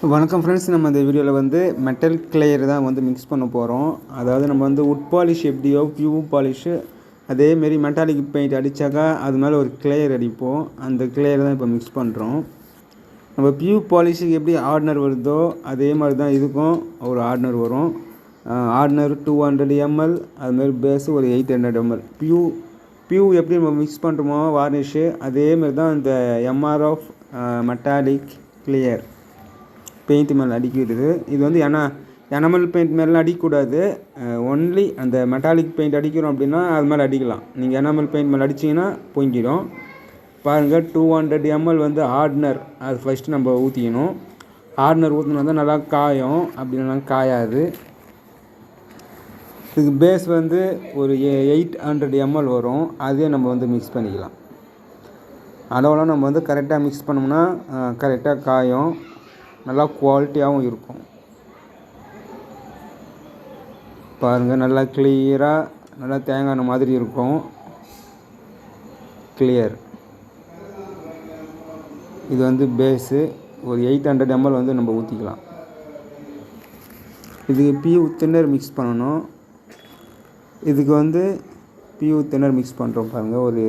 வணக்கம் ஃப்ரெண்ட்ஸ், நம்ம இந்த வீடியோவில் வந்து மெட்டல் கிளேயர் தான் வந்து மிக்ஸ் பண்ண போகிறோம். அதாவது நம்ம வந்து உட் பாலிஷ் எப்படியோ பியூ பாலிஷு அதேமாரி மெட்டாலிக் பெயிண்ட் அடித்தாக்கா அது மேலே ஒரு கிளேயர் அடிப்போம். அந்த கிளேயர் தான் இப்போ மிக்ஸ் பண்ணுறோம். நம்ம பியூ பாலிஷுக்கு எப்படி ஆர்டினர் வருதோ அதே மாதிரி தான் இதுக்கும் ஒரு ஆர்டினர் வரும். ஆர்டினர் 200 ml, அதுமாரி பேஸு ஒரு 800 ml. பியூ எப்படி நம்ம மிக்ஸ் பண்ணுறோமோ வார்னிஷு அதேமாரி தான் இந்த எம்ஆர்எஃப் மெட்டாலிக் கிளியர் பெயிண்ட் மேலே அடிக்கிறது. இது வந்து எனாமல் பெயிண்ட் மேலாம் அடிக்கக்கூடாது. ஒன்லி அந்த மெட்டாலிக் பெயிண்ட் அடிக்கிறோம் அப்படின்னா அது மேலே அடிக்கலாம். நீங்கள் எனாமல் பெயிண்ட் மேலே அடிச்சிங்கன்னா பொங்கிடும். பாருங்கள், 200 ml வந்து ஆர்டினர் அது ஃபஸ்ட்டு நம்ம ஊற்றிக்கணும். ஆர்டினர் ஊற்றினா தான் நல்லா காயும், அப்படின்னா காயாது. இதுக்கு பேஸ் வந்து ஒரு 800 ml வரும். அதே நம்ம வந்து மிக்ஸ் பண்ணிக்கலாம். அளவெல்லாம் நம்ம வந்து கரெக்டாக மிக்ஸ் பண்ணோம்னா கரெக்டாக காயும், நல்லா குவாலிட்டியாகவும் இருக்கும். பாருங்கள், நல்லா கிளியராக நல்லா தேங்காய் மாதிரி இருக்கும். கிளியர் இது வந்து பேஸு ஒரு 800 ml வந்து நம்ம ஊற்றிக்கலாம். இதுக்கு பியூ தின்னர் மிக்ஸ் பண்ணணும். இதுக்கு வந்து பியூ தின்னர் மிக்ஸ் பண்ணுறோம். பாருங்கள், ஒரு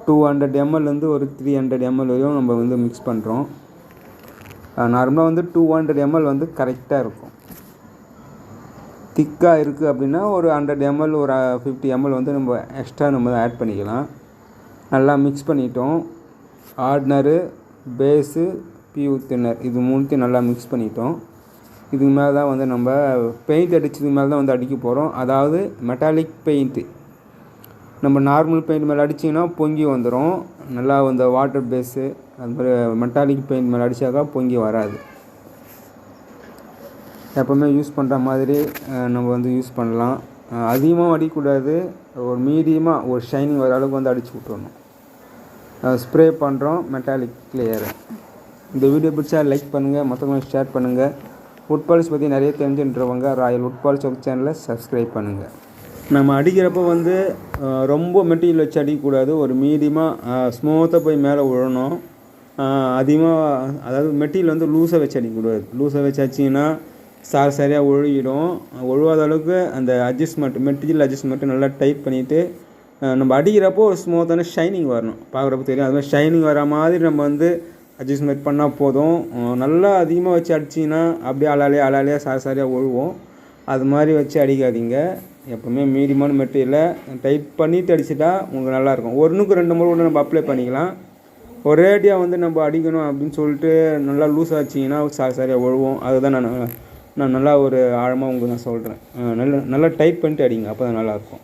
200 ml வந்து ஒரு 300 ml வரையும் நம்ம வந்து மிக்ஸ் பண்ணுறோம். நார்மலாக வந்து 200 ml வந்து கரெக்டாக இருக்கும். திக்காக இருக்குது அப்படின்னா ஒரு 100 ml ஒரு 50 ml வந்து நம்ம எக்ஸ்ட்ரா நம்ம ஆட் பண்ணிக்கலாம். நல்லா மிக்ஸ் பண்ணிட்டோம். ஆர்டினரு, பேஸு, பியூ தின்னர் இது மூணுத்தையும் நல்லா மிக்ஸ் பண்ணிட்டோம். இதுக்கு மேலே தான் வந்து நம்ம பெயிண்ட் அடித்ததுக்கு மேலே தான் வந்து அடிக்க போகிறோம். அதாவது மெட்டாலிக் பெயிண்ட்டு நம்ம நார்மல் பெயிண்ட் மேலே அடிச்சிங்கன்னா பொங்கி வந்துடும். நல்லா இந்த வாட்டர் பேஸு அது மாதிரி மெட்டாலிக் பெயிண்ட் மேலே அடித்தாக்கா பொங்கி வராது. எப்போவுமே யூஸ் பண்ணுற மாதிரி நம்ம வந்து யூஸ் பண்ணலாம். அதிகமாக அடிக்கக்கூடாது, ஒரு மீடியமாக ஒரு ஷைனிங் வர அளவுக்கு வந்து அடித்து விட்டுறணும். ஸ்ப்ரே பண்ணுறோம் மெட்டாலிக் கிளியரை. இந்த வீடியோ பிடிச்சா லைக் பண்ணுங்கள், மற்றவங்களுக்கு ஷேர் பண்ணுங்கள். உட் பாலிஷ் பற்றி நிறைய தெரிஞ்சுன்றவங்க ராயல் உட் பாலிஷ் சேனலை சப்ஸ்கிரைப் பண்ணுங்கள். நம்ம அடிக்கிறப்போ வந்து ரொம்ப மெட்டீரியல் வச்சு அடிக்கக்கூடாது. ஒரு மீடியமாக ஸ்மூத்தாக போய் மேலே விழணும். அதிகமாக அதாவது மெட்டீரியல் வந்து லூஸாக வச்சு அடிக்கக்கூடாது. லூஸாக வச்சு அடிச்சிங்கன்னா சரியாக ஒழுகிடும். ஒழுவாத அளவுக்கு அந்த மெட்டீரியல் அட்ஜஸ்ட்மெண்ட்டு நல்லா டைட் பண்ணிவிட்டு நம்ம அடிக்கிறப்போ ஒரு ஸ்மூத்தான ஷைனிங் வரணும். பார்க்குறப்போ தெரியும். அது மாதிரி ஷைனிங் வர மாதிரி நம்ம வந்து அட்ஜஸ்ட்மெண்ட் பண்ணால் போதும். நல்லா அதிகமாக வச்சு அடிச்சிங்கன்னா அப்படியே அலாலியாக சரியாக ஒழுவோம். அது மாதிரி வச்சு அடிக்காதீங்க. எப்போவுமே மீடியமான மெட்டீரியலை டைட் பண்ணிவிட்டு அடிச்சிட்டா உங்களுக்கு நல்லாயிருக்கும். 1க்கு 2 முறை கூட நம்ம அப்ளை பண்ணிக்கலாம். ஒரேடியாக வந்து நம்ம அடிக்கணும் அப்படின்னு சொல்லிட்டு நல்லா லூஸாக வச்சிங்கன்னா சரியாக ஒழுவோம். அதுதான் நான் நல்லா ஒரு ஆழமாக உங்களுக்கு நான் சொல்கிறேன். நல்லா டைட் பண்ணிட்டு அடிங்க, அப்போ தான் நல்லாயிருக்கும்.